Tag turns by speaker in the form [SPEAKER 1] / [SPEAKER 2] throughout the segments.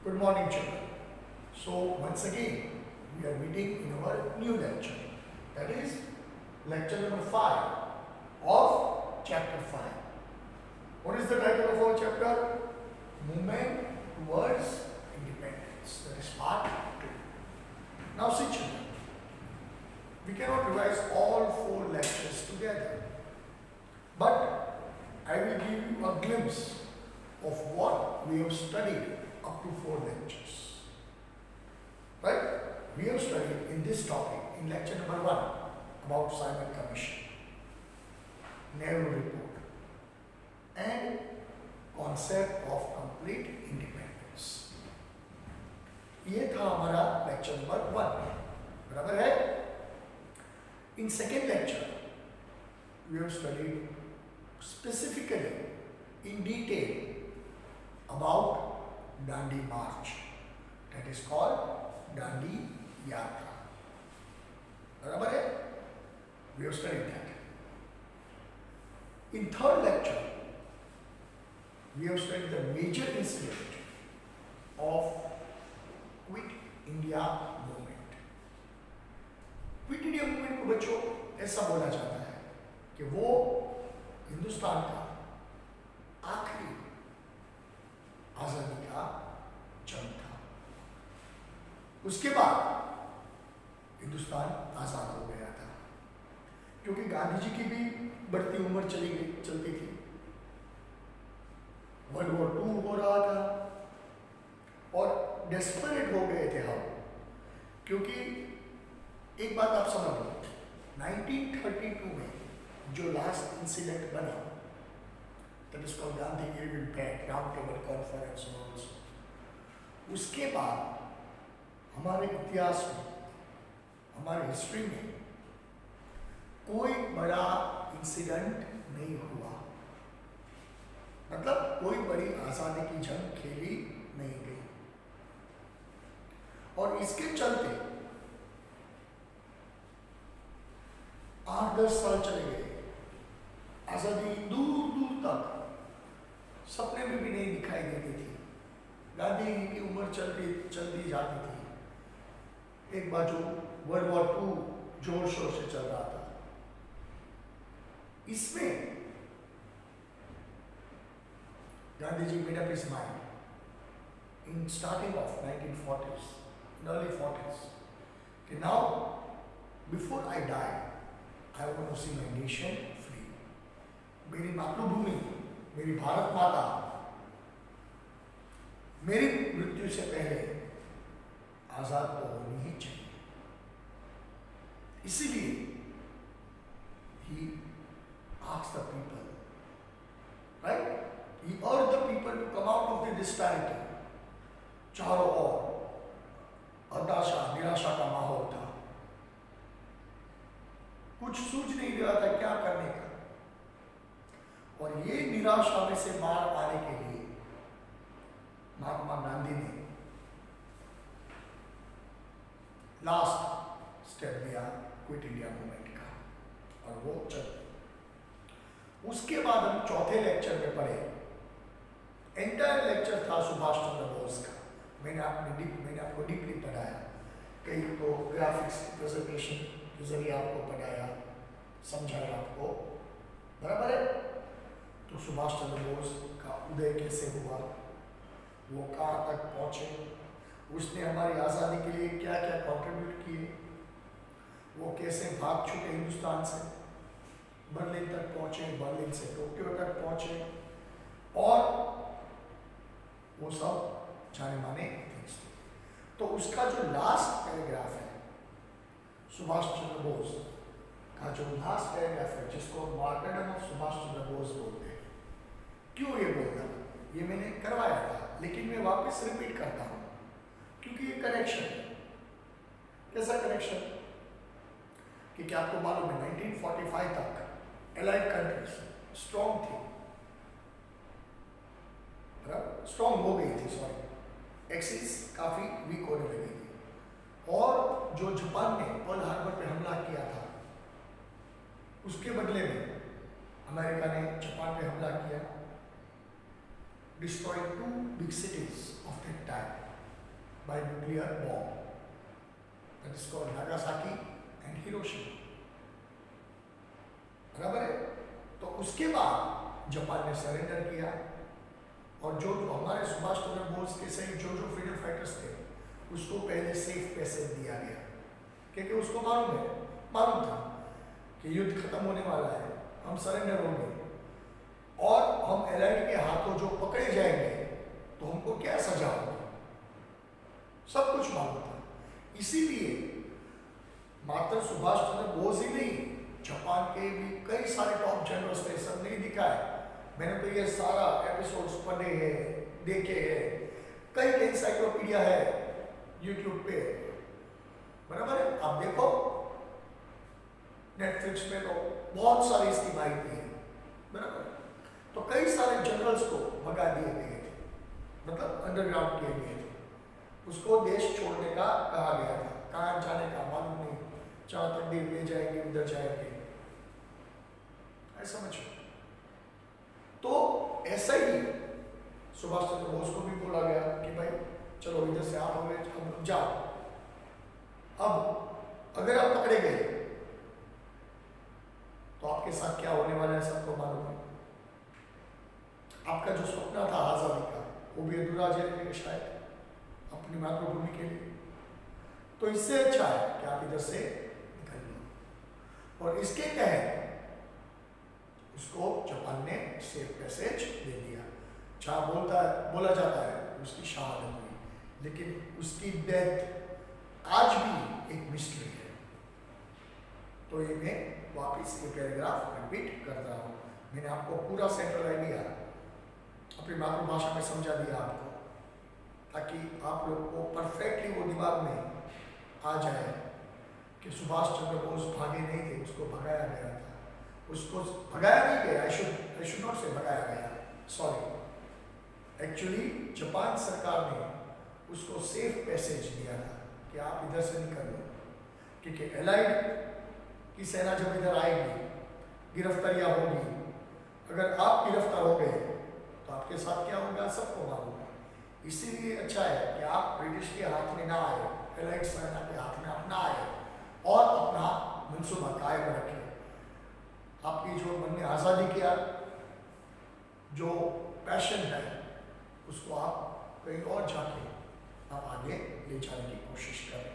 [SPEAKER 1] Good morning, children. So, once again, we are meeting in our new lecture. That is lecture number 5 of chapter 5. What is the title of our chapter? Movement towards independence. That is part 2. Now, see, children, we cannot revise all 4 lectures together, but I will give you a glimpse of what we have studied up to 4 lectures. Right? We have studied in this topic in lecture number 1 about Simon Commission, Nehru Report, and concept of complete independence. ये था हमारा lecture number 1. बराबर है? In second lecture, we have studied specifically in detail about Dandi March, that is called Dandi Yatra. बराबर है? We have studied that. In third lecture, we have studied the major incident of Quit India movement. Quit India movement को बच्चों ऐसा बोला जाता है कि वो हिंदुस्तान का आखिरी आजादी का जंग था. उसके बाद हिंदुस्तान आजाद हो गया था क्योंकि गांधी जी की भी बढ़ती उम्र चलती थी. वर्ल्ड वॉर 2 हो रहा था और डेस्परेट हो गए थे हम, क्योंकि एक बात आप समझ लो, 1932 में जो लास्ट इंसिडेंट बना, that is called Gandhi Irwin Pact round table conference, उसके बाद हमारे इतिहास में, हमारे हिस्ट्री में कोई बड़ा इंसिडेंट नहीं हुआ. मतलब कोई बड़ी आजादी की जंग खेली नहीं गई. और इसके चलते 8-10 साल चले गए. आजादी दूर दूर तक सपने में भी नहीं दिखाई देती थी. गांधी की उम्र चलती जाती थी. एक बाजू वर्ल्ड वॉर 2 जोर शोर से चल रहा था. इसमें Gandhi ji made up his mind in starting of 1940s, in early 40s, कि now before I die, I want to see my nation free. मेरी मातृभूमि, मेरी भारत माता मेरी मृत्यु से पहले आजाद तो होनी ही चाहिए. इसीलिए he asked the people, right? He urged the people to come out of the disparity. चारों ओर हताशा, निराशा का माहौल था. कुछ सूझ नहीं रहा था क्या करने का. और ये निराशा में से बाहर आने के लिए महात्मा गांधी ने लास्ट स्टेप लिया क्विट इंडिया मूवमेंट का, और वो चल. उसके बाद हम चौथे लेक्चर में पढ़े. एंटायर लेक्चर था सुभाष चंद्र बोस का. मैंने आपको डीपली पढ़ाया. कई तो ग्राफिक्स प्रेजेंटेशन के जरिए आपको पढ़ाया, समझाया आपको. बराबर है? तो सुभाष चंद्र बोस का उदय कैसे हुआ, वो कहाँ तक पहुँचे, उसने हमारी आज़ादी के लिए क्या क्या कंट्रीब्यूट किए, वो कैसे भाग छूटे हिंदुस्तान से, बर्लिन तक पहुँचे, बर्लिन से टोक्यो तक पहुँचे, और वो सब जाने माने थिंग्स थे. तो उसका जो लास्ट पैराग्राफ है, सुभाष चंद्र बोस का जो लास्ट पैराग्राफ है, जिसको मार्टरडम ऑफ सुभाष चंद्र बोस बोलते हैं. क्यों ये बोलता हूँ? ये मैंने करवाया था, लेकिन मैं वापस रिपीट करता हूँ क्योंकि ये कनेक्शन है. कैसा कनेक्शन? कि क्या आपको मालूम है 1945 तक एलाइड कंट्रीज स्ट्रॉन्ग थी, स्ट्रॉन्ग हो गई थी, सॉरी, एक्सिस काफी वीक होने लगी थी. और जो जापान ने पर्ल हार्बर पे हमला किया था, उसके बदले में अमेरिका ने जापान पे हमला किया, destroyed 2 big cities of that time, by nuclear bomb. That is called Nagasaki and Hiroshima. बराबर है? तो उसके बाद जापान ने सरेंडर किया और जो हमारे सुभाष चंद्र बोस के सही जो फ्रीडम फाइटर्स थे उसको पहले सेफ पैसेज दिया गया, क्योंकि उसको मालूम था कि युद्ध खत्म होने वाला है, हम सरेंडर होंगे और हम एलाइड के हाथों जो पकड़े जाएंगे तो हमको क्या सजा होगी, सब कुछ मालूम था। इसीलिए मात्र सुभाष चंद्र बोस ही नहीं, जापान के भी कई सारे टॉप जनरल्स थे, सब नहीं दिखाए। मैंने तो ये सारा एपिसोड्स पढ़े हैं, देखे हैं, कई एनसाइक्लोपीडिया है यूट्यूब पे, बराबर है? आप देखो नेटफ्लिक्स में तो बहुत सारी इसकी माहिती है, बराबर। तो कई सारे जनरल्स को भगा दिए गए थे, मतलब अंडरग्राउंड किए गए थे, उसको देश छोड़ने का कहा गया था, कहाँ जाने का मालूम नहीं, जहाँ तक ले जाएंगे उधर जाएंगे, ऐसा समझो। तो ऐसा ही सुभाष चंद्र बोस को भी बोला गया कि भाई चलो इधर से आप हमें हम जाओ। अब अगर आप पकड़े गए तो आपके साथ क्या होने वाला है सबको मालूम है। आपका जो सपना था आजादी का वो भी अधूरा जाएगा शायद अपनी मातृभूमि के लिए। तो इससे अच्छा है कि आप इधर से निकल लो। और इसके तहत उसको जापान ने सेफ पैसेज दे दिया। जहाँ बोला जाता है उसकी शहादत हुई, लेकिन उसकी डेथ आज भी एक मिस्ट्री है। तो ये मैं वापस ये पैराग्राफ रिपीट कर रहा हूँ। मैंने आपको पूरा सेंट्रल आइडिया अपनी मातृभाषा में समझा दिया आपको, ताकि आप लोग को परफेक्टली वो दिमाग में आ जाए कि सुभाष चंद्र बोस भागे नहीं थे, उसको भगाया गया था। उसको भगाया नहीं गया, आई शुड नॉट से भगाया गया, सॉरी। एक्चुअली जापान सरकार ने उसको सेफ पैसेज दिया था कि आप इधर से निकल लो, क्योंकि एलाइड की सेना जब इधर आएगी, गिरफ्तारियां होगी, अगर आप गिरफ्तार हो गए तो आपके साथ क्या होगा सबको मालूम है। इसीलिए अच्छा है कि आप ब्रिटिश के हाथ में ना आए, एलाइड सेना के हाथ में आप ना आए और अपना मंसूबा कायम रखें। आपकी जो मन में आज़ादी किया जो पैशन है उसको आप कहीं और जाके आप आगे ले जाने की कोशिश करें,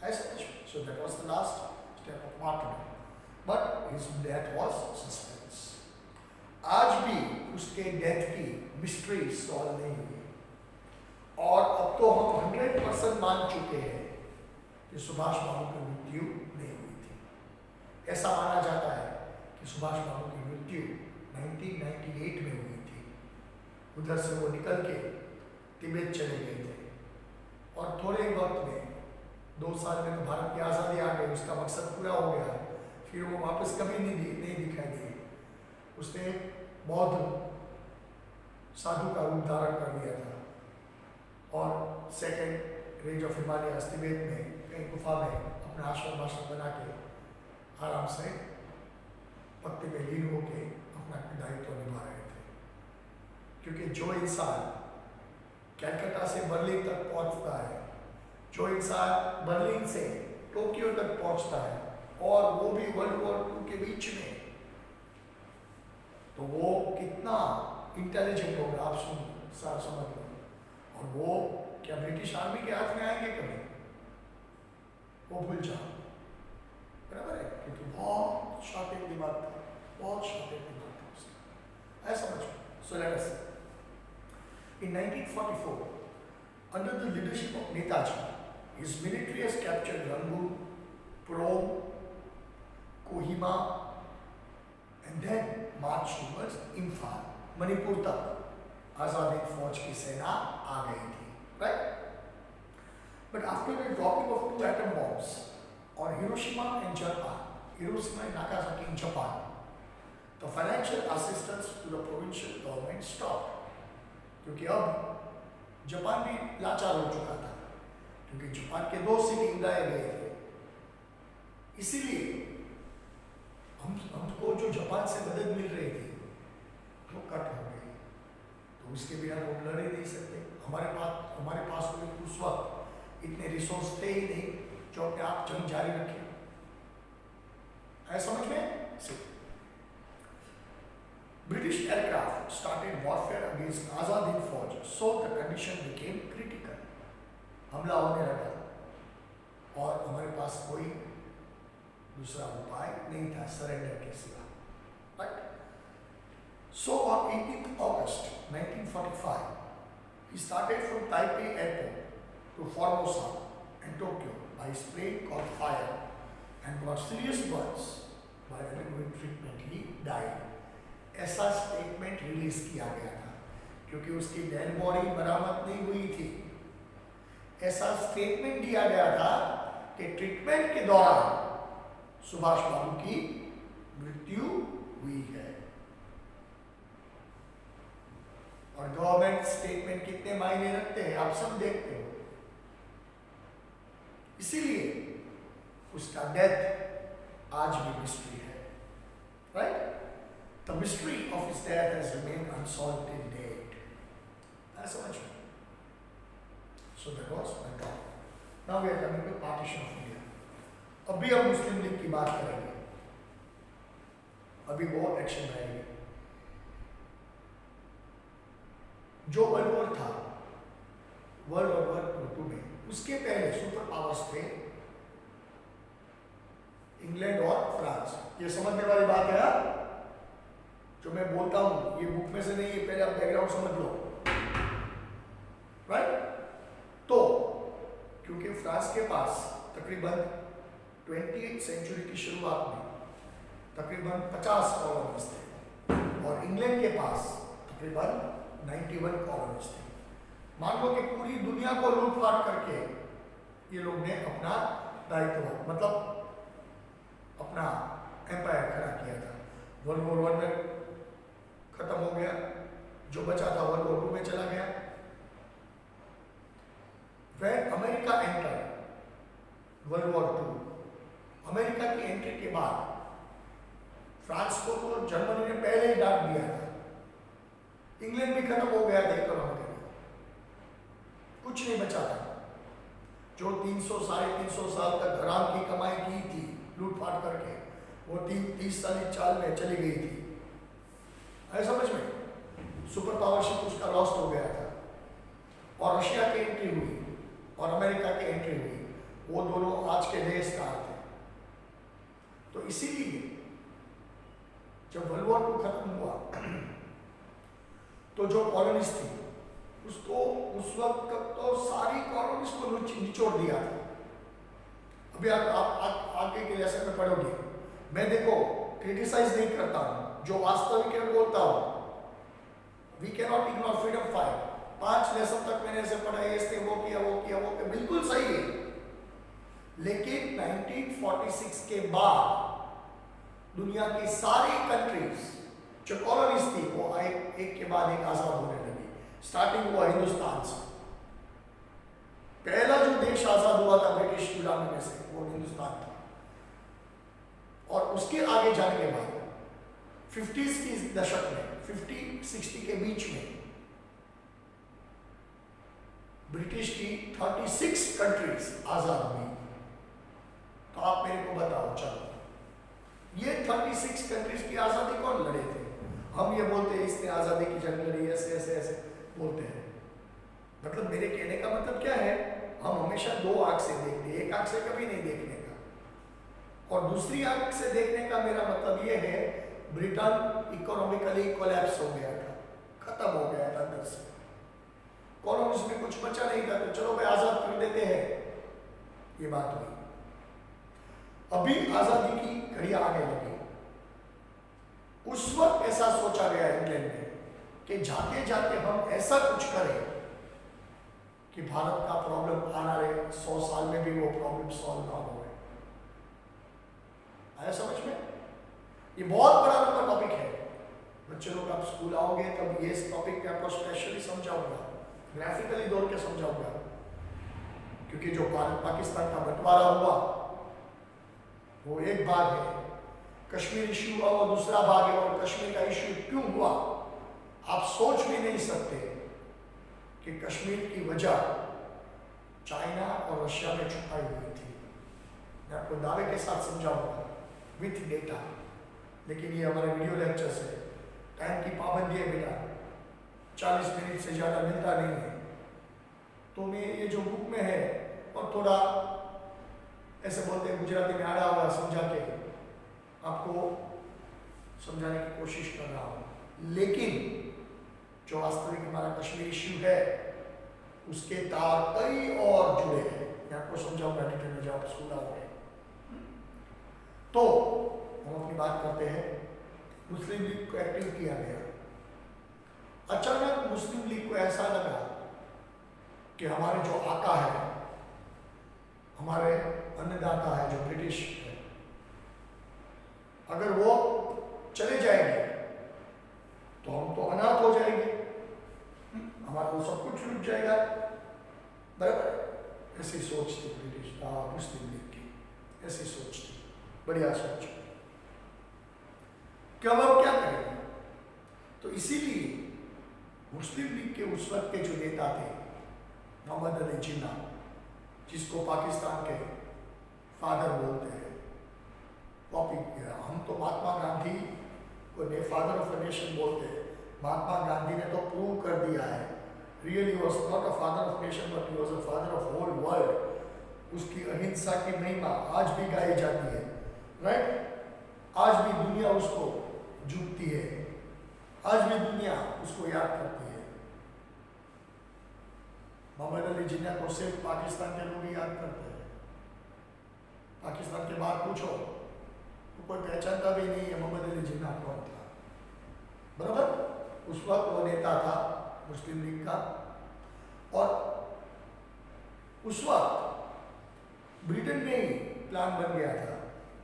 [SPEAKER 1] ऐसा कुछ। So that was the last step of martyrdom, but his death was suspense. आज भी उसके डेथ की मिस्ट्री सॉल्व नहीं हुई और अब तो हम 100% मान चुके हैं कि सुभाष बाबू की मृत्यु नहीं हुई थी। ऐसा माना जाता है कि सुभाष बाबू की मृत्यु 1998 में हुई थी। उधर से वो निकल के तिब्बत चले गए थे और थोड़े वक्त में 2 साल में तो भारत की आज़ादी आ गई, उसका मकसद पूरा हो गया। फिर वो वापस कभी नहीं दिखाई दिए। उसने बौद्ध साधु का रूप धारण कर लिया था और second range of Himalaya Tibet में कहीं गुफा में अपना आश्रम बना के आराम से भक्ति में लीन होके अपना दायित्व निभा रहे थे। क्योंकि जो इंसान कैलकाटा से बर्लिन तक पहुंचता है, जो इंसान बर्लिन से टोक्यो तक पहुंचता है और वो भी वर्ल्ड वॉर 2 के बीच में, तो वो कितना इंटेलिजेंट होगा आप समझ लो। और वो क्या ब्रिटिश आर्मी के हाथ में आएंगे कभी, वो भूल जाओ, बराबर है। क्योंकि बहुत शार्टेड दिमाग था, बहुत शार्टेड दिमाग था उसका, ऐसा समझो। So let us in 1944 under the leadership of Netaji, his military has captured Rangoon, Prom, Kohima and then marched towards Imphal, Manipur तक आजादी फौज की सेना आ गई थी, right? But after the dropping of 2 atom bombs on Hiroshima and Nagasaki in Japan, the financial assistance to the provincial government stopped. क्योंकि अब Japan भी लाचार हो चुका था, क्योंकि जापान के 2 सिटी उड़ाए गए थे। इसीलिए हमको जो जापान से मदद मिल रही थी वो कट हो गई। तो उसके बिना हम लड़ ही नहीं सकते, हमारे पास कोई उस वक्त इतने रिसोर्स थे ही नहीं जो अपने आप जंग जारी रखे। है समझ में? British aircraft started warfare against Azad Hind Fauj, so the condition became critical. हमला होने लगा और हमारे पास कोई दूसरा उपाय नहीं था सरेंडर के सिवा। Right? So on 18 August 1945 he started from Taipei airport to Formosa and Tokyo by plane caught fire and got serious burns. By undergoing treatment he died. ऐसा स्टेटमेंट रिलीज किया गया था क्योंकि उसकी डेड बॉडी बरामद नहीं हुई थी। ऐसा स्टेटमेंट दिया गया था कि ट्रीटमेंट के दौरान सुभाष बाबू की मृत्यु हुई है। और गवर्नमेंट स्टेटमेंट कितने मायने रखते हैं आप सब देखते हो, इसीलिए उसका डेथ आज भी मिस्ट्री है। Right? The mystery of his death has remained unsolved till date. That's so much. So that was my talk. Now we are coming to partition of India. अभी हम मुस्लिम लीग की बात करेंगे। अभी बहुत एक्शन रहेंगे। जो वर्ल्ड वॉर था, वर्ल्ड वॉर II में, उसके पहले सुपर पावर्स थे इंग्लैंड और फ्रांस। ये समझने वाली बात है यार, जो मैं बोलता हूं ये बुक में से नहीं है, पहले आप बैकग्राउंड समझ लो। राइट? तो क्योंकि फ्रांस के पास तकरीबन 20वीं सेंचुरी की शुरुआत में तकरीबन 50 कॉलोनीज थे और इंग्लैंड के पास तकरीबन 91 कॉलोनीज थे। मान लो कि पूरी दुनिया को लूटपाट करके ये लोग ने अपना दायित्व मतलब अपना एम्पायर खड़ा किया था। वर्ल्ड वॉर I में खत्म हो गया, जो बचा था वर्ल्ड वॉर II में चला गया। When America enter world war II, America की एंट्री के बाद फ्रांस को तो जर्मनी ने पहले ही डांट दिया था। इंग्लैंड भी खत्म हो गया था इकोनॉमिकली, कुछ नहीं बचा था। जो 300 साढ़े 300 साल तक हराम की कमाई की थी लूटपाट करके, वो 30 साल में चली गई थी। है समझ में? सुपर पावरशिप उसका लॉस्ट हो गया था और रशिया की एंट्री हुई और अमेरिका की एंट्री हुई, वो दोनों आज के नए स्टार थे। तो इसीलिए जब वर्ल्ड वॉर II खत्म हुआ तो जो कॉलोनीज थी उसको उस वक्त तक तो सारी कॉलोनीज को निचोड़ दिया था। अभी आप आगे के लेसन में पढ़ोगे, मैं देखो क्रिटिसाइज नहीं करता हूं, जो वास्तविक है बोलता हूं। We can not ignore freedom fight. 5 lesson तक मैंने ऐसे पढ़ा है, इसने वो किया वो किया वो किया, बिल्कुल सही है। लेकिन 1946 के बाद दुनिया की सारी कंट्रीज जो कॉलोनीज थी वो एक के बाद एक आजाद होने लगी। स्टार्टिंग हुआ हिंदुस्तान से। पहला जो देश आजाद हुआ था ब्रिटिश गुलामी में से वो हिंदुस्तान था। और उसके आगे जाने के बाद 50s की दशक में 50-60 के बीच में ब्रिटिश की 36 कंट्रीज आजाद हुई। तो आप मेरे को बताओ, चलो ये 36 कंट्रीज की आजादी कौन लड़े थे? हम ये बोलते हैं इसने आजादी की जंग लड़ी, ऐसे ऐसे ऐसे बोलते हैं। मतलब मेरे कहने का मतलब क्या है, हम हमेशा 2 आंख से देखते हैं, एक आंख से कभी नहीं देखने का। और दूसरी आंख से देखने का मेरा मतलब ये है, ब्रिटेन इकोनॉमिकली कोलैप्स हो गया था, खत्म हो गया था अंदर से, कॉलोनीज में कुछ बचा नहीं था, तो चलो भाई आजाद कर देते हैं, ये बात हुई। अभी आजादी की घड़ियां आने लगी। उस वक्त ऐसा सोचा गया इंग्लैंड में कि जाते जाते हम ऐसा कुछ करें कि भारत का प्रॉब्लम आना रहे, 100 साल में भी वो प्रॉब्लम सॉल्व ना हो। आया समझ में? ये बहुत बड़ा लंबा टॉपिक है। बच्चे लोग आप स्कूल आओगे तब ये इस टॉपिक पे आपको स्पेशली समझाऊंगा, ग्राफिकली दौड़ के समझाऊंगा, क्योंकि जो भारत पाकिस्तान का बंटवारा हुआ वो एक भाग है, कश्मीर इश्यू हुआ वो दूसरा भाग है। और कश्मीर का इश्यू क्यों हुआ आप सोच भी नहीं सकते कि कश्मीर की वजह चाइना और रशिया में छुपाई हुई थी। मैं आपको दावे के साथ समझाऊंगा विथ डेटा, लेकिन ये हमारे वीडियो लेक्चर से टाइम की पाबंदी है बेटा, 40 मिनट से ज़्यादा मिलता नहीं है। तो मैं ये जो बुक में है और थोड़ा ऐसे बोलते हैं गुजराती में आड़ा हुआ समझा के आपको समझाने की कोशिश कर रहा हूँ। लेकिन जो वास्तविक हमारा कश्मीर इश्यू है उसके तार कई और जुड़े हैं। मैं आपको समझाऊंगा डिटेल में जब आप स्कूल आओगे। तो हम अपनी बात करते हैं। मुस्लिम लीग को एक्टिव किया गया। अचानक मुस्लिम लीग को ऐसा लगा कि हमारे जो आका है, हमारे अन्नदाता है जो ब्रिटिश है, अगर वो चले जाएंगे तो हम तो अनाथ हो जाएंगे, हमारा तो सब कुछ छूट जाएगा। बराबर ऐसी सोच थी ब्रिटिश मुस्लिम लीग की, ऐसी सोच थी, बढ़िया सोच। क्या अब क्या करेंगे? तो इसीलिए मुस्लिम लीग के उस वक्त के जो नेता थे मोहम्मद अली जिन्ना, जिसको पाकिस्तान के फादर बोलते हैं, कॉपी किया। हम तो महात्मा गांधी को फादर ऑफ द नेशन बोलते हैं। महात्मा गांधी ने तो प्रूव कर दिया है, really was not a father of nation but he was a father of whole world. उसकी अहिंसा की महिमा आज भी गाई जाती है, राइट? आज भी दुनिया उसको झुकती है, आज भी दुनिया उसको याद करती है। मोहम्मद अली जिन्ना को सिर्फ पाकिस्तान के लोग ही याद करते हैं। पाकिस्तान के बाहर पूछो तो कोई पहचानता भी नहीं है मोहम्मद अली जिन्ना कौन था। बराबर उस वक्त वो नेता था मुस्लिम लीग का। और उस वक्त ब्रिटेन में ही प्लान बन गया था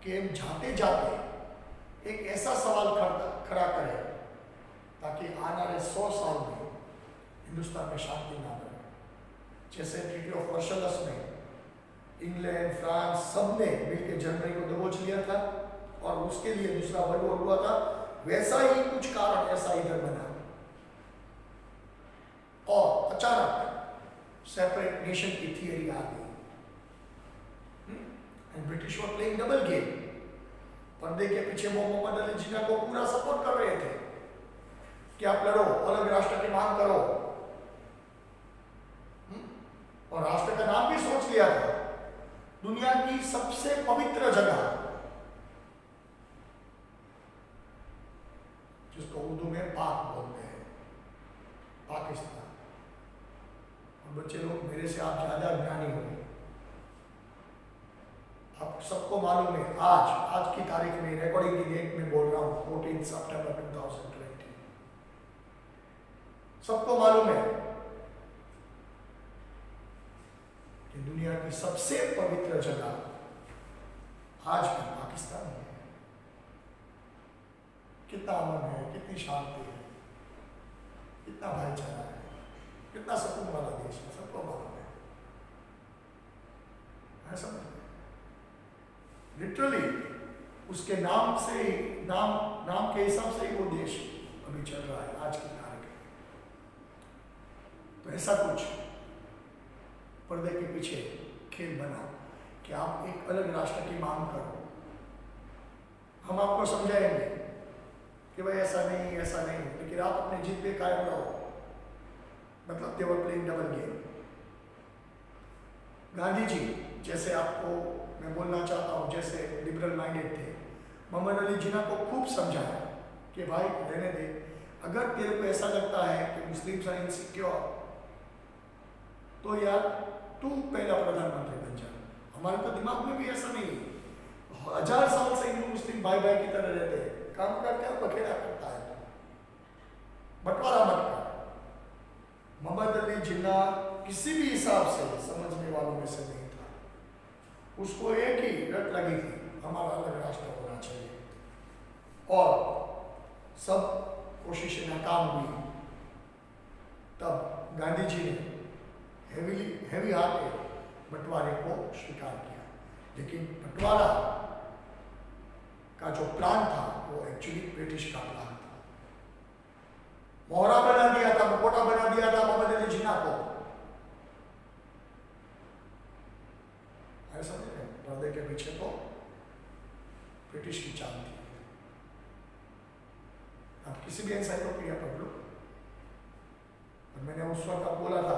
[SPEAKER 1] कि हम जाते जाते एक ऐसा सवाल खड़ा करें ताकि आने वाले 100 साल में हिंदुस्तान में शांति ना बने। जैसे ट्रीटी ऑफ वर्सलस में इंग्लैंड, फ्रांस सब ने मिलकर जर्मनी को दबोच लिया था और उसके लिए दूसरा वर्ल्ड वॉर हुआ था, वैसा ही कुछ कारण ऐसा इधर बना और अचानक सेपरेट नेशन की थियरी आ गई। And British were playing double game. पर्दे के पीछे वो मोहम्मद अली जिन्ना को पूरा सपोर्ट कर रहे थे कि आप लड़ो, अलग राष्ट्र की मांग करो, और राष्ट्र का नाम भी सोच लिया था, दुनिया की सबसे पवित्र जगह जिसको उर्दू में पाक बोलते हैं, पाकिस्तान। और बच्चे लोग मेरे से आप ज्यादा ज्ञानी होंगे, आप सबको मालूम है आज की तारीख में, रिकॉर्डिंग की डेट में बोल रहा हूँ 14 सितंबर 2020, सबको मालूम है कि दुनिया की सबसे पवित्र जगह आज भी पाकिस्तान है। कितना अमन है, कितनी शांति है, कितना भाईचारा है, कितना सुकून वाला देश है, सबको मालूम है। समझ लिटरली उसके नाम से, नाम के हिसाब से ही वो देश अभी चल रहा है आज की तारीख में। तो ऐसा कुछ पर्दे के पीछे खेल बना कि आप एक अलग राष्ट्र की मांग करो, हम आपको समझाएंगे कि भाई ऐसा नहीं, ऐसा नहीं, लेकिन आप अपने जिद पे कायम रहो। मतलब they were playing double game. Gandhi ji जैसे आपको मैं बोलना चाहता हूँ, जैसे लिबरल माइंडेड थे, मोहम्मद अली जिन्ना को खूब समझाया कि भाई रहने दे, अगर तेरे को ऐसा लगता है कि मुस्लिम्स आर इनसिक्योर तो यार तू पहला प्रधानमंत्री बन जा। हमारे तो दिमाग में भी ऐसा नहीं है, 1000 साल से हिंदू मुस्लिम भाई भाई की तरह रहते हैं, काम करके आप बखेड़ा करता है तो बंटवारा मत कर। मोहम्मद अली जिन्ना किसी भी हिसाब से समझने वालों में से नहीं था, उसको एक ही रट लगी थी, हमारा अलग राष्ट्र होना चाहिए, और सब कोशिशें नाकाम हुई। तब गांधी जी ने हैवी हार्टेड बंटवारे को स्वीकार किया, लेकिन बंटवारा का जो प्लान था वो एक्चुअली ब्रिटिश का प्लान था। मोहरा बना दिया था, मुकोटा बना दिया था मोहम्मद अली जिन्ना को। समझ रहे? पर्दे के पीछे तो ब्रिटिश की चाल थी। आप किसी भी एनसाइक्लोपीडिया पढ़ लो, और मैंने उस वक्त आप बोला था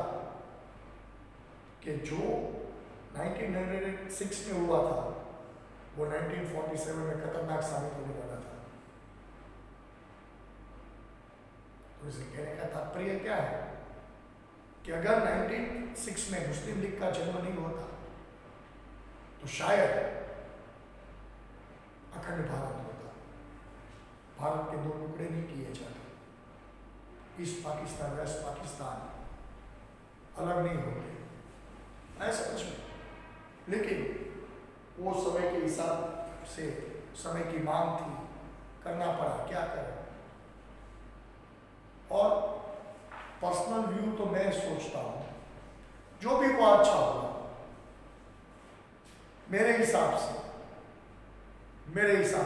[SPEAKER 1] कि जो 1906 में हुआ था वो 1947 में खतरनाक साबित होने वाला था। तो इसे कहने का तात्पर्य क्या है कि अगर 1906 में मुस्लिम लीग का जन्म नहीं होता तो शायद अखंड भारत होता, भारत के दो टुकड़े नहीं किए जाते, ईस्ट पाकिस्तान वेस्ट पाकिस्तान अलग नहीं होते, ऐसा कुछ नहीं। लेकिन वो समय के हिसाब से समय की मांग थी, करना पड़ा, क्या करें। और पर्सनल व्यू तो मैं सोचता हूं जो भी वो अच्छा हुआ मेरे हिसाब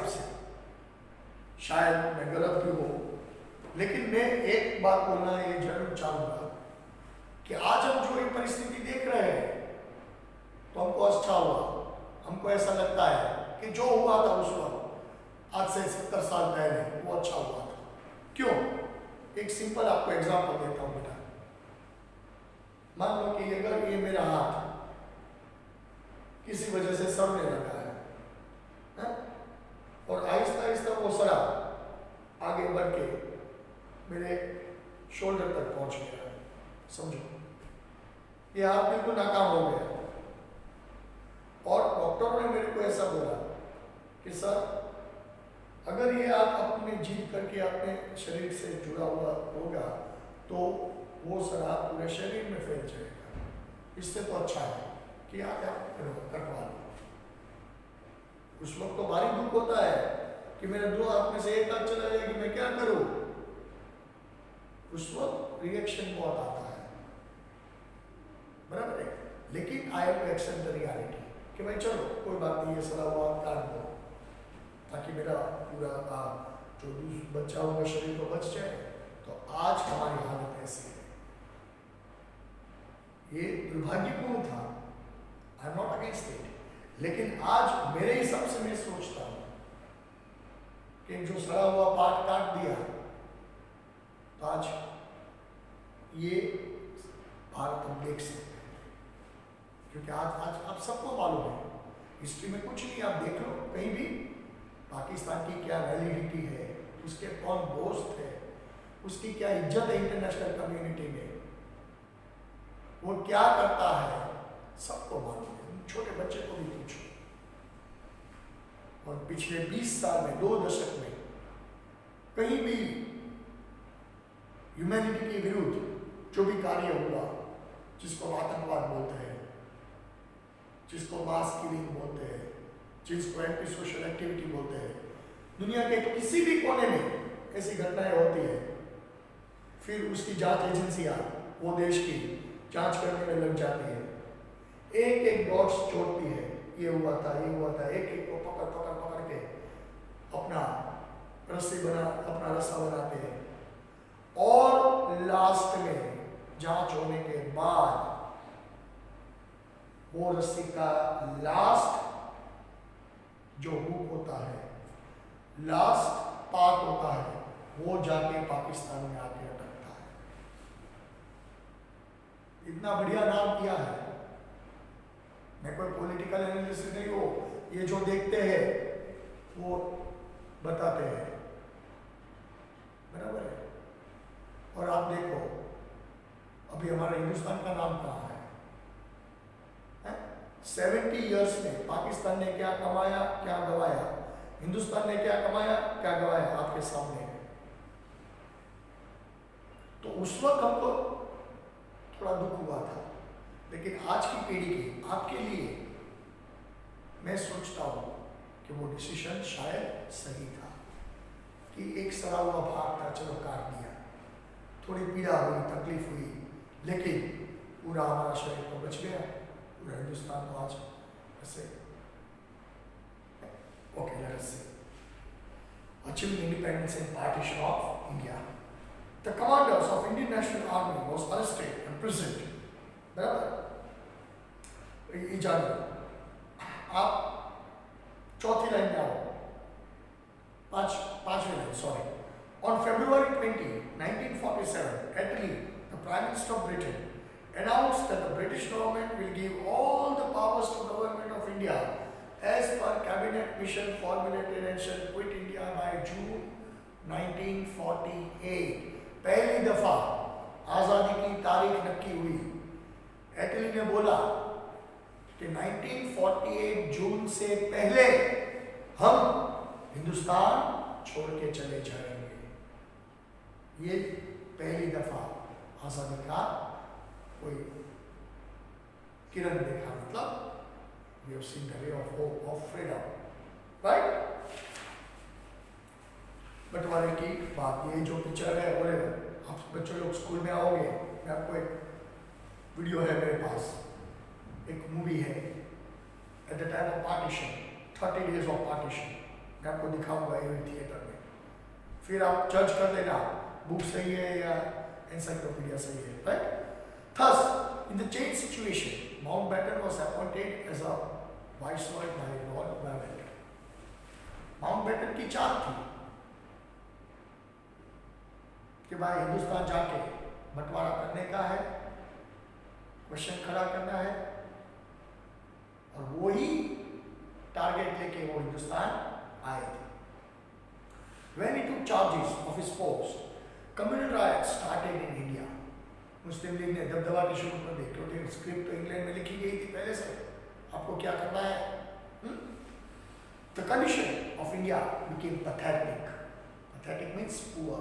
[SPEAKER 1] से, शायद मैं गलत भी हूं, लेकिन मैं एक बात बोलना ये जरूर चाहूंगा कि आज हम जो ये परिस्थिति देख रहे हैं तो हमको अच्छा हुआ। हमको ऐसा लगता है कि जो हुआ था उस वक्त आज से 70 साल पहले वो अच्छा हुआ था। क्यों? एक सिंपल आपको एग्जांपल देता हूं बेटा। मान लो कि अगर ये मेरा हाथ किसी वजह से सड़ने लगा है और आहिस्ता आहिस्ता वो सड़ा आगे बढ़ के मेरे शोल्डर तक पहुंच गया है, समझो ये हाथ बिल्कुल नाकाम हो गया। और डॉक्टर ने मेरे को ऐसा बोला कि सर अगर ये आप अपने जीत करके अपने शरीर से जुड़ा हुआ होगा तो वो शराब पूरे शरीर में फैल जाएगा, इससे तो अच्छा है कि आप कटवा लो। उस वक्त तो भारी दुख होता है कि मेरे दो हाथ में से एक हाथ चला जाए कि मैं क्या करूं। उस वक्त रिएक्शन बहुत आता है, बराबर है। लेकिन I have to accept the reality कि भाई चलो कोई बात नहीं, ये सड़ा हुआ काट दो ताकि मेरा पूरा जो बच्चा हुआ शरीर तो बच जाए। तो आज हमारी हालत ऐसी है, ये दुर्भाग्यपूर्ण था, I am not against it, लेकिन आज मेरे हिसाब से मैं सोचता हूं कि जो सड़ा हुआ पार्ट काट दिया तो आज ये भारत हम देख सकते हैं। क्योंकि आज आप सबको मालूम है हिस्ट्री में कुछ नहीं, आप देख लो कहीं भी पाकिस्तान की क्या वैलिडिटी है, उसके कौन दोस्त है, उसकी क्या इज्जत है इंटरनेशनल कम्युनिटी में, वो क्या करता है, सबको मालूम है, छोटे बच्चे को भी पूछो। और पिछले 20 साल में 2 दशक में कहीं भी ह्यूमैनिटी के विरुद्ध जो भी कार्य हुआ, जिसको आतंकवाद बोलते हैं, जिसको मास किलिंग बोलते हैं, जिसको एंटी सोशल एक्टिविटी बोलते हैं, दुनिया के किसी भी कोने में ऐसी घटनाएं होती है, फिर उसकी जांच एजेंसियां वो देश की जांच करने में लग जाती है, एक एक डॉट्स जोड़ती है, ये हुआ था, एक एक को पकड़ के अपना अपना रस्सा बनाते हैं। और लास्ट में जांच होने के बाद वो रस्सी का लास्ट जो हुक होता है, लास्ट पार्ट होता है, वो जाके पाकिस्तान में आके अटकता है। इतना बढ़िया नाम किया है। मैं कोई पॉलिटिकल एनालिसिस नहीं हो, ये जो देखते हैं वो बताते हैं, बराबर है। और आप देखो अभी हमारा हिंदुस्तान का नाम कहाँ है? 70 इयर्स में पाकिस्तान ने क्या कमाया, क्या गवाया, हिंदुस्तान ने क्या कमाया, क्या गवाया, आपके सामने है। तो उस वक्त हमको थोड़ा दुख हुआ था, लेकिन आज की पीढ़ी के आपके लिए मैं सोचता हूं कि वो डिसीजन शायद सही था कि एक सड़ा हुआ भाग था, चलो काट दिया, थोड़ी पीड़ा हुई, तकलीफ हुई, लेकिन पूरा हमारा शरीर तो बच गया, पूरा हिंदुस्तान तो आज ऐसे okay, let's say achieving independence and partition of India. The commanders of Indian National Army was arrested and imprisoned. बराबर? ये जानो. आप चौथी लाइन में आओ. पांचवी line, sorry. On February 20, 1947, Attlee, the Prime Minister of Britain, announced that the British government will give all the powers to the government of India as per cabinet mission formulated and shall quit India by June 1948. पहली दफा आजादी की तारीख नक्की हुई. एटली ने बोला कि 1948 जून से पहले हम हिंदुस्तान छोड़ के चले जाएंगे. ये पहली दफा आजादी का कोई किरण देखा. मतलब we have seen the ray of hope of freedom, right? बंटवारे की बात, ये जो पिक्चर है बोले आप बच्चों लोग स्कूल में आओगे, मैं आपको एक वीडियो है मेरे पास, एक मूवी है at the time of partition, 30 days of partition, मैं आपको दिखाऊंगा ये थिएटर में. फिर आप जज कर लेना बुक सही है या एनसाइक्लोपीडिया सही है, right? Thus, in the change situation, Mountbatten was appointed as a viceroy by Lord Wavell. Mountbatten की चाल थी कि भाई हिंदुस्तान जाके बंटवारा करने का है, क्वेश्चन खड़ा करना है, और वो ही टारगेट लेके वो हिंदुस्तान आए थे. When he took charges of his post, communal riots started in India. Muslim league ने दबदबाटी शुरू कर दी क्योंकि स्क्रिप्ट तो इंग्लैंड में लिखी गई थी पहले से, आपको क्या करना है. The condition of India became pathetic. Pathetic means poor.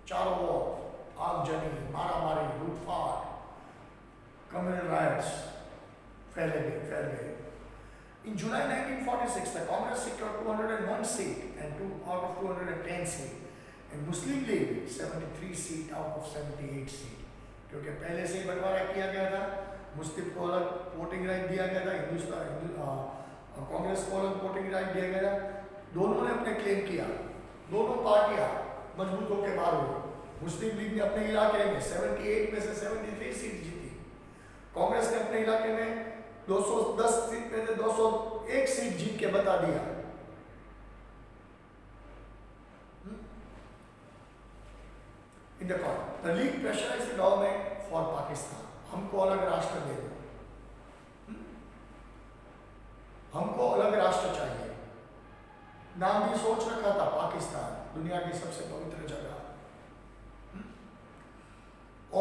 [SPEAKER 1] चारों ओर आगजनी, मारामारी, लूटपाट, communal riots फैल गए. In July 1946, the Congress secured 201 seats and 2 out of 210 seats, and Muslim League 73 seats out of 78 seats. क्योंकि पहले से ही बंटवारा किया गया था, मुस्लिम को अलग वोटिंग राइट दिया गया था, कांग्रेस को अलग वोटिंग राइट दिया गया था. दोनों ने अपने क्लेम किया, दोनों पार्टियां मजबूत होकर बाहर हुई. मुस्लिम लीग ने अपने इलाके में 78 में से 73 सीट जीती, कांग्रेस ने अपने इलाके में 210 सीट में से 201 सीट जीत के बता दिया. In the court, the league pressurized the government for Pakistan. हमको अलग राष्ट्र दे दो, हमको अलग राष्ट्र चाहिए. नाम भी सोच रखा था पाकिस्तान, दुनिया की सबसे पवित्र जगह.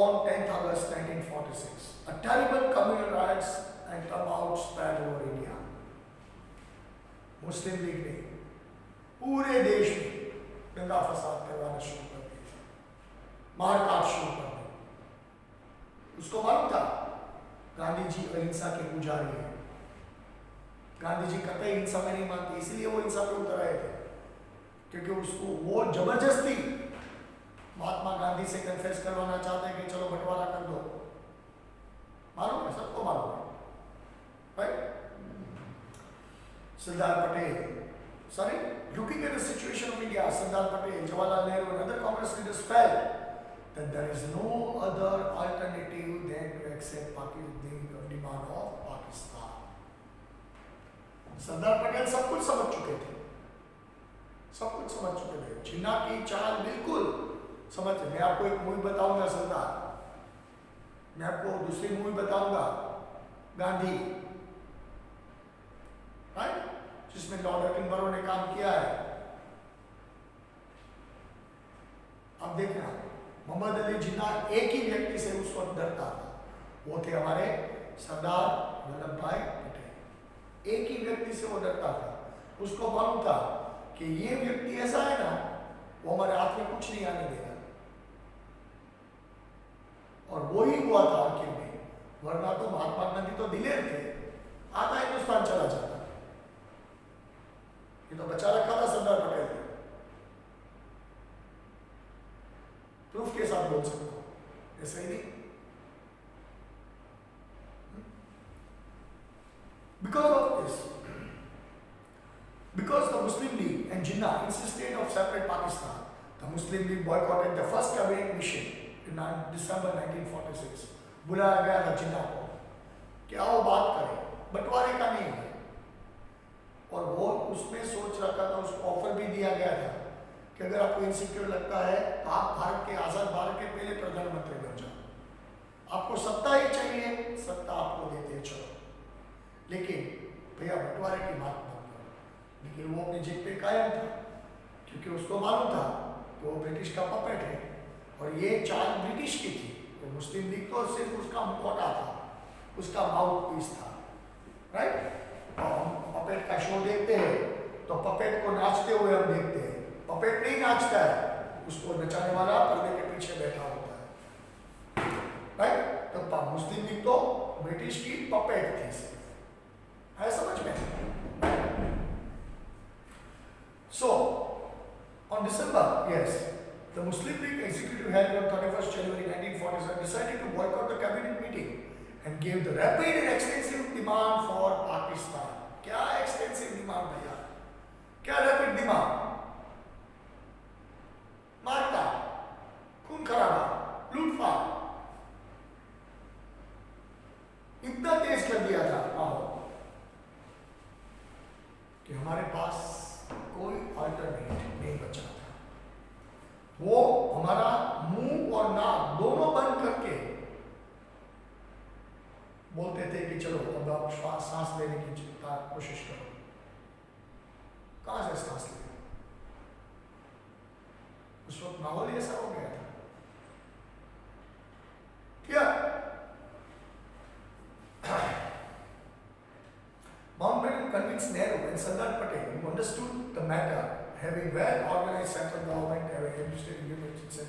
[SPEAKER 1] On 10th August 1946, a terrible communal riots and turnouts spread over India. Muslim league ने पूरे देश में दंगा फसाद करवाना शुरू कर दिया, मारकाट शुरू कर दी. उसको मालूम था गांधी जी अहिंसा के पुजारी हैं, गांधी जी कतई हिंसा में नहीं मानते, इसलिए वो हिंसा पे उतर आए थे, क्योंकि उसको वो जबरदस्ती महात्मा गांधी से कन्फेस करवाना चाहते हैं कि चलो बंटवारा कर दो. मालूम है, सबको मालूम है, right? Sardar Patel, looking at the situation of India, Sardar Patel, Jawaharlal Nehru and other Congress leaders felt that there is no other alternative than to accept the demand of Pakistan. Sardar Patel सब कुछ समझ चुके थे, जिन्ना की चाल बिल्कुल समझ. मैं आपको एक मूवी बताऊंगा सरदार, मैं आपको दूसरी मूवी बताऊंगा गांधी, राइट, जिसमें लॉर्ड एटनबरो ने काम किया है. अब देखना, मोहम्मद अली जिन्ना एक ही व्यक्ति से उस वक्त डरता था, वो थे हमारे सरदार वल्लभ भाई पटेल. एक ही व्यक्ति से वो डरता था. उसको मालूम था कि ये व्यक्ति ऐसा है ना, वो हमारे हाथ में कुछ नहीं आने देगा. और वो ही हुआ था आखिर में, वरना तो महात्मा गांधी तो दिलेर थे, आधा हिंदुस्तान चला जाता. ये तो बचा रखा था सरदार पटेल ने, प्रूफ के साथ बोल सकता हूं, ऐसा ही नहीं. Because of this, because the Muslim League and Jinnah insisted of separate Pakistan, The Muslim League boycotted the first cabinet mission in December 1946. बुलाया गया था जिन्ना को कि आओ बात करें, बंटवारे का नहीं है। और वो उसमें सोच रखा था, उसको ऑफर भी दिया गया था कि अगर आपको इनसिक्योर लगता है आप भारत के आज़ाद भारत के पहले प्रधानमंत्री बन जाओ, आपको सत्ता ही चाहिए, सत्ता आपको देते हैं, चलो, लेकिन भैया बंटवारे की बात मत करो। लेकिन वो अपनी जिद पे कायम था, क्योंकि उसको मालूम था कि वो ब्रिटिश का पपेट है और ये चाल ब्रिटिश की थी। तो मुस्लिम लीग तो सिर्फ उसका मुखौटा था, उसका माउथ पीस था, राइट। हम पपेट का शो देखते हैं तो पपेट को नाचते हुए हम देखते हैं, पपेट नहीं नाचता है, उसको नचाने वाला पर्दे के पीछे बैठा होता है, राइट। तो मुस्लिम लीग तो ब्रिटिश की पपेट थी सिर्फ, है समझ में। So on December, yes, the Muslim League executive held on 31st January 1947 decided to boycott the cabinet meeting and gave the rapid and extensive demand for Pakistan. क्या extensive demand भैया, क्या rapid demand? मारता, खून खराबा, लूटपाट, इतना तेज कर दिया था माहौल कि हमारे पास कोई अल्टरनेटिव नहीं बचा था। वो हमारा मुंह और नाक दोनों बंद करके बोलते थे कि चलो अब आप सांस लेने की कोशिश करो। कहां से सांस ले? उस वक्त माहौल ऐसा हो गया था क्या? Mountbatten convinced Nehru and Sardar Patel, who understood the matter, having well-organized central government, having administrative units, etc.,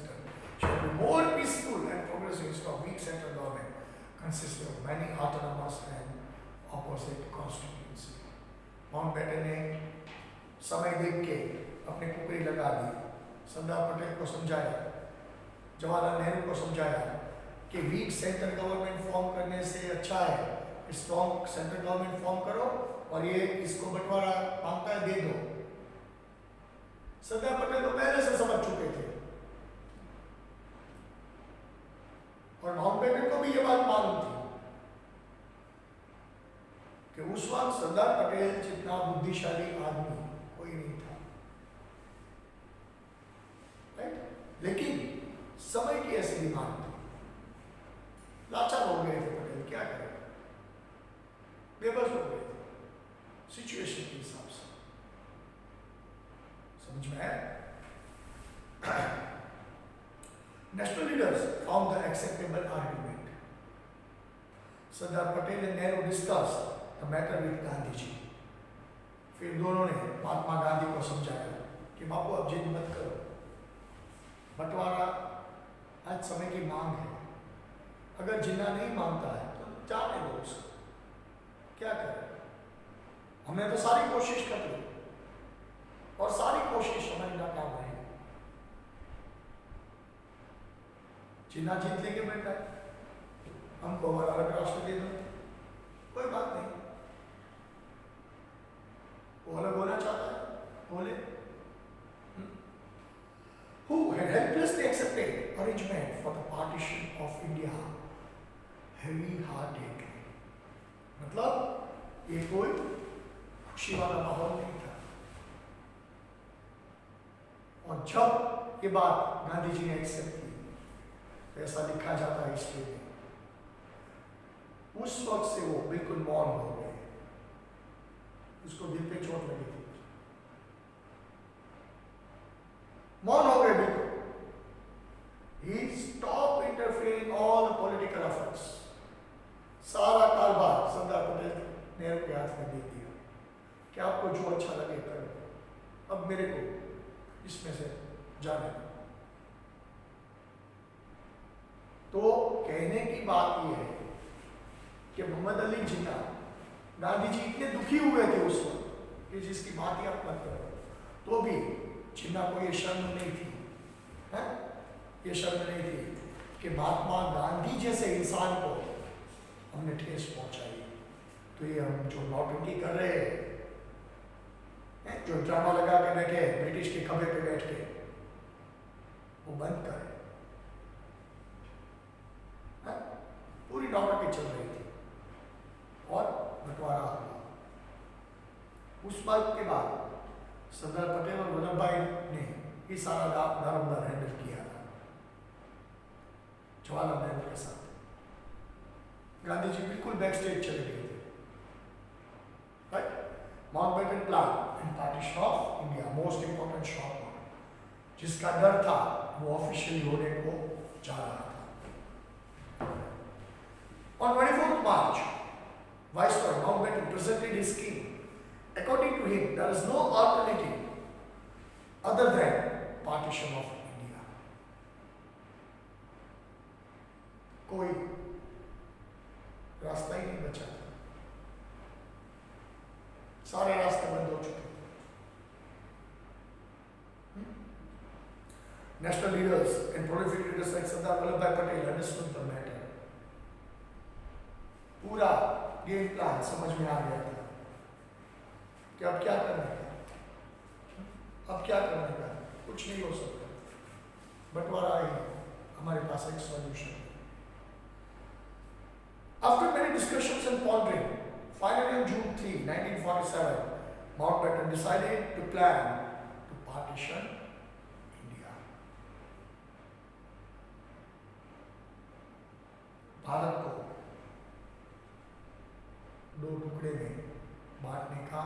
[SPEAKER 1] should be more peaceful and progressive instead of weak central government consisting of many autonomous and opposite constituencies. Mountbatten ने समय देख के अपने कुकरी लगा दी, सरदार पटेल को समझाया, जवाहरलाल नेहरू को समझाया कि वीक सेंट्रल गवर्नमेंट फॉर्म करने से अच्छा है स्ट्रॉन्ग सेंट्रल गवर्नमेंट फॉर्म करो और ये इसको बंटवारा मांगता है दे दो। सरदार पटेल तो पहले से समझ चुके थे और माउंटबेटन को भी ये बात मालूम थी कि उस वक्त सरदार पटेल जितना बुद्धिशाली आदमी कोई नहीं था, राइट। लेकिन समय की ऐसी डिमांड थी, लाचार हो गए थे पटेल, क्या करें, बेबस हो गए थे सिचुएशन के हिसाब से। समझ में आया? National leaders found the acceptable argument. Sardar Patel and Nehru discussed the matter with Gandhi ji. फिर दोनों ने महात्मा गांधी को समझाया कि बापू अब जिद मत करो, बंटवारा आज समय की मांग है, अगर जिन्ना नहीं मानता है तो जाने दो उसको, क्या करें। हमने तो सारी कोशिश कर ली और सारी कोशिश हमारी नाकाम रही। जिन्ना जीत लेंगे बेटा, हमको हमारा अलग राष्ट्र दे दो, कोई बात नहीं, वो अलग होना चाहता है बोले। Who had helplessly accepted arrangement for the partition of India heavy-heartedly. मतलब ये कोई खुशी वाला माहौल नहीं था। और जब ये बात गांधी जी ने एक्सेप्ट की, तो ऐसा लिखा जाता है हिस्ट्री में, उस वक्त से वो बिल्कुल मौन हो गए, उसको दिल पे चोट लगी थी, मौन हो गए बिल्कुल। He stopped interfering all the political efforts. सारा कारोबार सरदार पटेल नेहरू के हाथ में दे दिया कि आपको जो अच्छा लगे करो, अब मेरे को इसमें से जाने दो। तो कहने की बात यह है कि मोहम्मद अली जिन्ना, गांधी जी इतने दुखी हुए थे उस वक्त कि जिसकी बात ही आप मत करो, तो भी जिन्ना को ये शर्म नहीं थी, है? ये शर्म नहीं थी कि महात्मा गांधी जैसे इंसान को हमने ठेस पहुंचाई। तो ये हम जो नौटंकी कर रहे हैं, जो ड्रामा लगा के बैठे ब्रिटिश के खंभे पे बैठ के, वो बंद करें। हाँ? पूरी नौटंकी चल रही थी और बंटवारा हुआ। उस बात के बाद सरदार पटेल और वल्लभ भाई ने ये सारा दारोमदार हैंडल किया था जवाहरलाल नेहरू के साथ। गांधी जी बिल्कुल बैक स्टेज चले गए थे। Right, Mountbatten plan and partition of India, most important short note, जिसका डर था वो ऑफिशियली होने को जा रहा था। On 24th March, Viceroy Mountbatten presented his scheme. According to him, there is no alternative other than partition of India. कोई रास्ता ही नहीं बचा था, सारे रास्ते बंद हो चुके थे। National leaders and prolific leaders like Sardar Vallabhbhai Patel understood the matter. पूरा गेम प्लान समझ में आ गया था कि अब क्या करना है, अब क्या करना है, कुछ नहीं हो सकता, बंटवारा ही हमारे पास एक सॉल्यूशन है। After many discussions and pondering, finally on June 3, 1947, Mountbatten decided to plan to partition India. Bharat को दो टुकड़े में बांटने का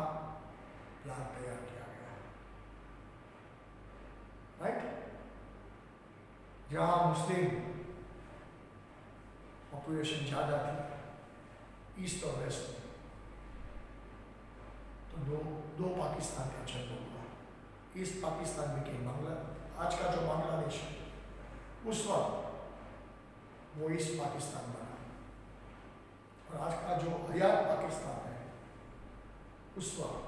[SPEAKER 1] प्लान तैयार किया गया। राइट, जहां मुस्लिम पॉपुलेशन ज़्यादा थी ईस्ट और वेस्ट में, तो दो पाकिस्तान का जन्म हुआ। ईस्ट पाकिस्तान बिकेम बांग्ला, आज का जो बांग्लादेश है उस वक्त वो ईस्ट पाकिस्तान बना, और आज का जो आज़ाद पाकिस्तान है उस वक्त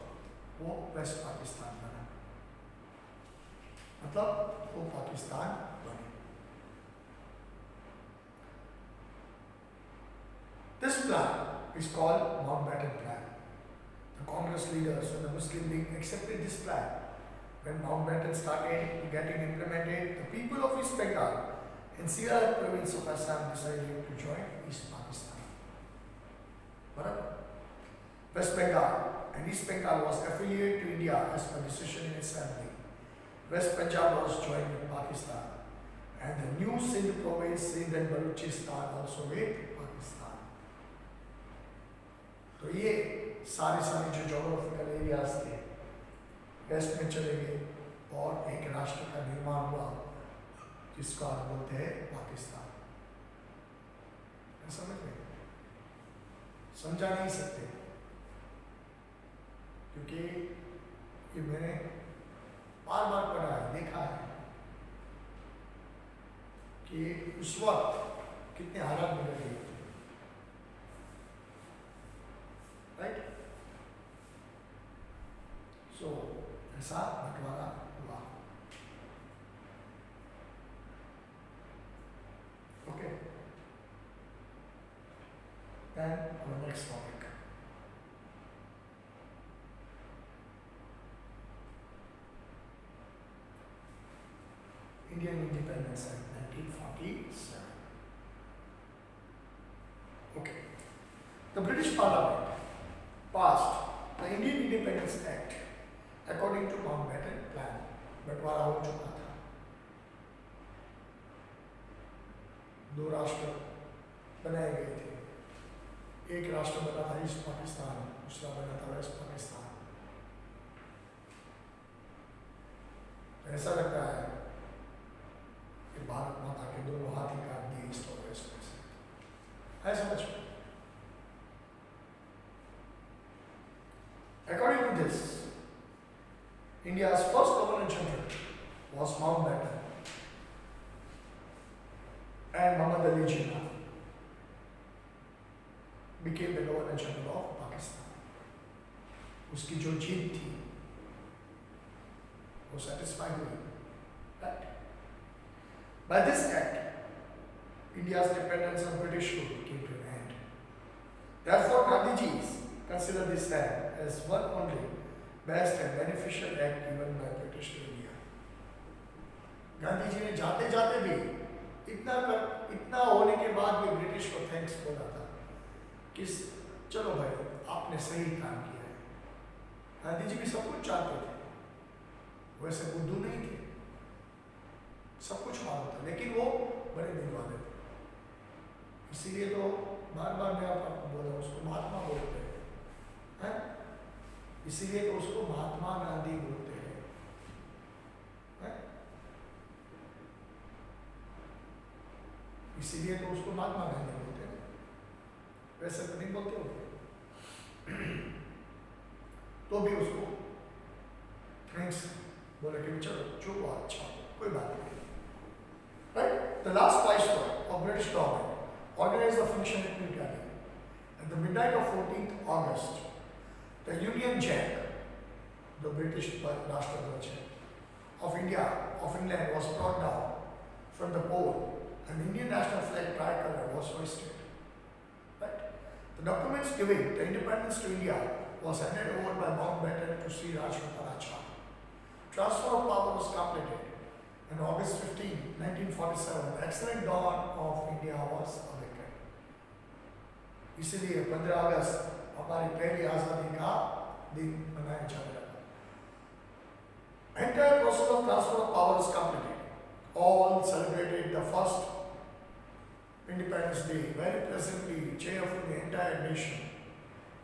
[SPEAKER 1] वो वेस्ट पाकिस्तान बना, मतलब वो पाकिस्तान बने। This plan is called Mountbatten Plan. The Congress leaders and the Muslim League accepted this plan. When Mountbatten started getting implemented, the people of East Bengal and Sierra province of Assam decided to join East Pakistan. But West Bengal and East Bengal was affiliated to India as per decision in Assembly. West Punjab was joined with Pakistan, and the new Sindh province, Sindh and Balochistan also with Pakistan. तो ये सारे जो geographical areas थे waste में चले गए और एक राष्ट्र का निर्माण हुआ जिसको आप बोलते हैं पाकिस्तान। समझ में समझा नहीं सकते, क्योंकि ये मैंने बार बार पढ़ा है, देखा है कि उस वक्त कितने हालात बिगड़ गए थे। राइट, सो ऐसा बंटवारा हुआ। Okay, then our next topic, Indian Independence Act 1947. Okay, the British Parliament passed the Indian Independence Act according to Mountbatten Plan. बंटवारा हो चुका था, दो राष्ट्र बनाए गए थे, एक राष्ट्र बना था ईस्ट पाकिस्तान, दूसरा बना था वेस्ट पाकिस्तान। ऐसा लगता है कि भारत माता के दोनों हाथ ही काट दिए ईस्ट और वेस्ट में से, ऐसा समझ। According to this, India's first Governor General was Mountbatten, and Muhammad Ali Jinnah became the Governor General of Pakistan. उसकी जो जीत थी वो satisfied हुई, right? By this act, India's dependence on British rule came to an end. Therefore, Gandhiji's consider this act as one only best and beneficial act given by British to India. Gandhi ji ने जाते जाते भी इतना होने के बाद भी ब्रिटिश को थैंक्स बोला था कि चलो भाई आपने सही काम किया है। गांधी जी भी सब कुछ चाहते थे, वैसे बुद्धू नहीं थे, सब कुछ मालूम था, लेकिन वो बड़े दिल वाले थे। इसीलिए तो बार बार मैं आपको बोला उसको महात्मा बोलते हैं, इसीलिए तो उसको महात्मा गांधी बोलते हैं, हैं? इसीलिए तो उसको महात्मा गांधी बोलते हैं, वैसे तो नहीं बोलते होते। तो भी उसको थैंक्स बोले कि चलो जो हुआ अच्छा, कोई बात नहीं। Right? The last viceroy of British government organized the function at New Delhi. At the midnight of 14th August, the Union Jack, the British Rashtraധ്waj of India, of England, was brought down from the pole, and the Indian national flag tricolor was hoisted. Right? The documents giving the independence to India was handed over by Mountbatten to Sri Rajgopalácharyya. Transfer of power was completed. On August 15, 1947, the excellent dawn of India was awakened. इसीलिए 15 अगस्त हमारी पहली आज़ादी का दिन मनाया जाने लगा। Entire process of transfer of power is completed. All celebrated the first Independence Day very pleasantly, cheerfully, the entire nation.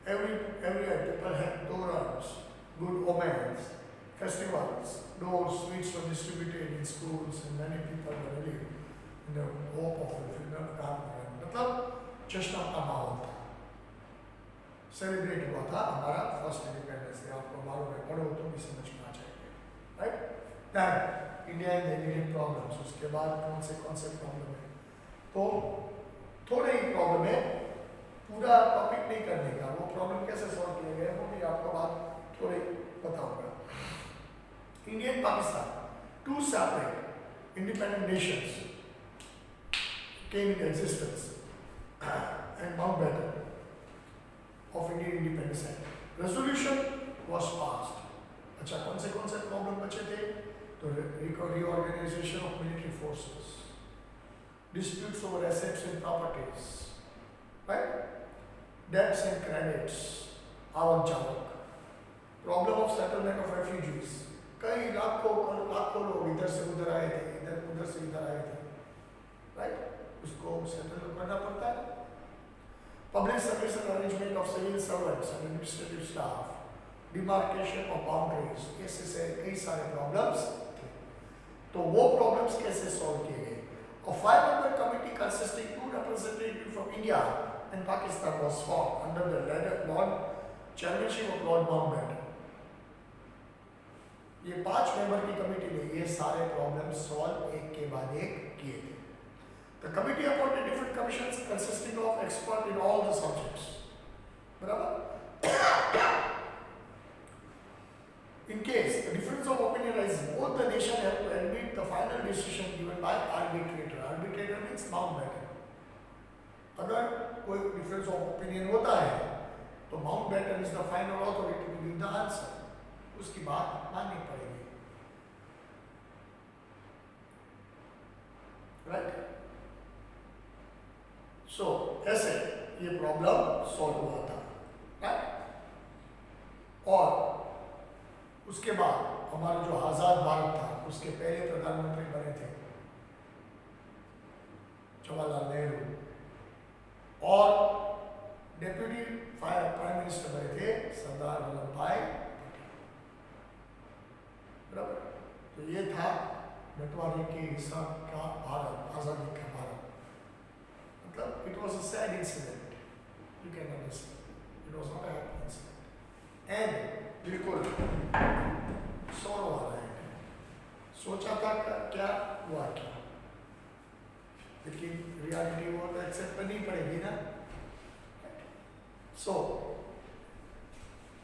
[SPEAKER 1] Everywhere people had torans, good omens, festivals, those sweets were distributed in schools, and many people were really in the hope of fulfillment of God. मतलब जश्न का माहौल था, celebrate हुआ था हमारा first independence day. आपको मालूम है, पढ़ो तो भी समझ में आ जाएगा, right? Then India and Indian problems, उसके बाद कौन से प्रॉब्लम है, तो थोड़े ही प्रॉब्लम है, पूरा टॉपिक नहीं करने का, वो प्रॉब्लम कैसे सॉल्व किए गए वो भी आपको बात थोड़ी बताऊंगा। India and Pakistan, two separate independent nations, came into existence, and Mountbatten of Indian Independence Act. Resolution was passed. अच्छा, कौन से प्रॉब्लम बचे थे? तो reorganization of military forces, disputes over assets and properties, right? Debts and credits, आवक जावक, problem of settlement of refugees. कई लाखों लोग इधर से उधर आए थे, उधर से इधर आए थे, राइट? उसको सेटल करना पड़ता है। Public service arrangement of civil servants and administrative staff, demarcation of boundaries, ऐसे कई सारे प्रॉब्लम्स थे। तो वो प्रॉब्लम्स कैसे सॉल्व किए गए? A 5-member committee consisting 2 representatives from India and Pakistan was formed under the chairmanship of Lord Mountbatten. ये 5 मेंबर की कमेटी ने ये सारे प्रॉब्लम सॉल्व एक के बाद एक किए थे। The committee appointed different commissions consisting of experts in all the subjects. बराबर? In case the difference of opinion arises, both the nation have to admit the final decision given by arbitrator. Arbitrator means Mountbatten. अगर कोई difference of opinion होता है, तो Mountbatten is the final authority to give the answer. उसकी बात माननी पड़ेगी, right? सो ऐसे ये प्रॉब्लम सॉल्व हुआ था, राइट? और उसके बाद हमारा जो आजाद भारत था, उसके पहले प्रधानमंत्री बने थे जवाहरलाल नेहरू, और डेप्यूटी प्राइम मिनिस्टर बने थे सरदार वल्लभ भाई। तो ये था बंटवारे के हिसाब का भारत, आज़ादी का भारत। मतलब it was a sad incident, you can understand, it was not a happy incident, and बिल्कुल सौरव वाला है। सोचा था क्या हुआ क्या, लेकिन रियलिटी वो तो एक्सेप्ट करनी पड़ेगी ना। सो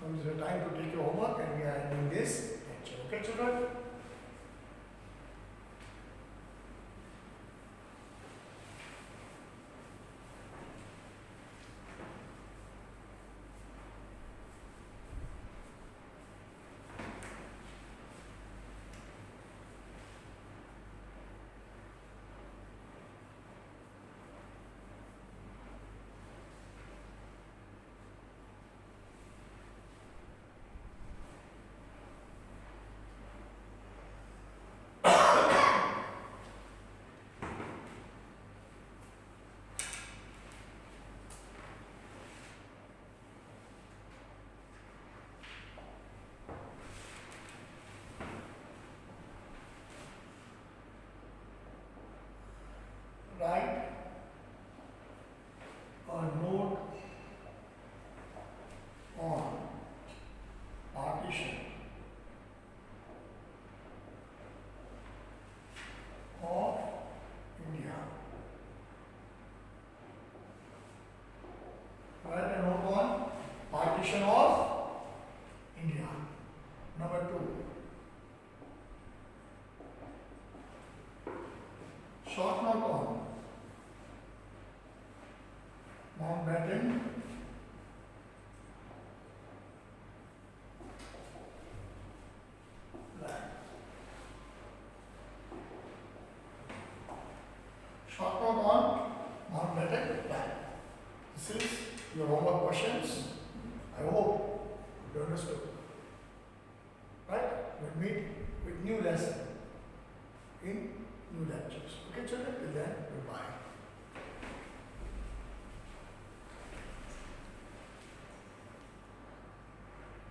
[SPEAKER 1] now is the time to take your homework, and we are ending this lecture. Okay, children? partition of India. Number 2. Short note on Mountbatten plan. Short note on Mountbatten plan. This is your homework questions. I hope you understood. Right? We'll meet with new lesson in new lectures. Okay, children?